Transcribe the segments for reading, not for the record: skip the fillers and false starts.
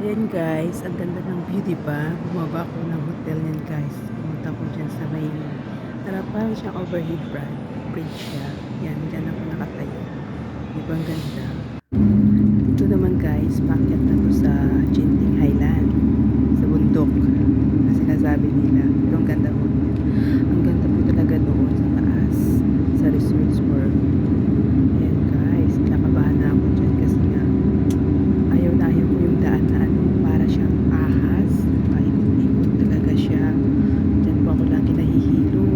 Yan guys, ang ganda ng view, diba? Bumaba ako ng hotel yan guys. Pumunta ko dyan sa may harapan siyang overhead bridge siya. Yan, dyan ako nakatayo. Diba ang ganda? Ito naman guys, paakyat na to sa Genting Highland. Sa bundok na sinasabi nila. Pero ang ganda po. Ang ganda po talaga doon sa taas. Sa Resorts World. Yan guys, nakabahan na ako dyan kasi nga ayaw na ayaw ko yung daan na ano, para siyang ahas. Paikot-ikot talaga siya. Diyan po ako lagi nahihilo.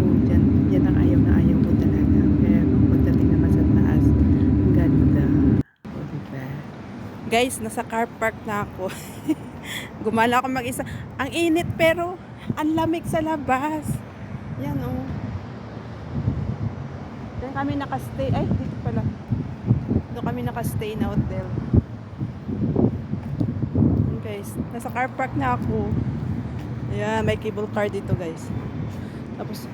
Yan ang ayaw na ayaw ko talaga. Pero pagdating naman sa taas, ang ganda. O, diba? Guys, nasa car park na ako. Gumala ako mag-isa. Ang init pero ang lamig sa labas. Yan o. Diyan kami nakastay. Ay, dito pala. Doon kami nakastay na hotel. Guys, nasa car park na ako. Ayan, may cable car dito guys. Tapos,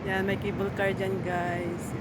yan, may cable car dyan guys.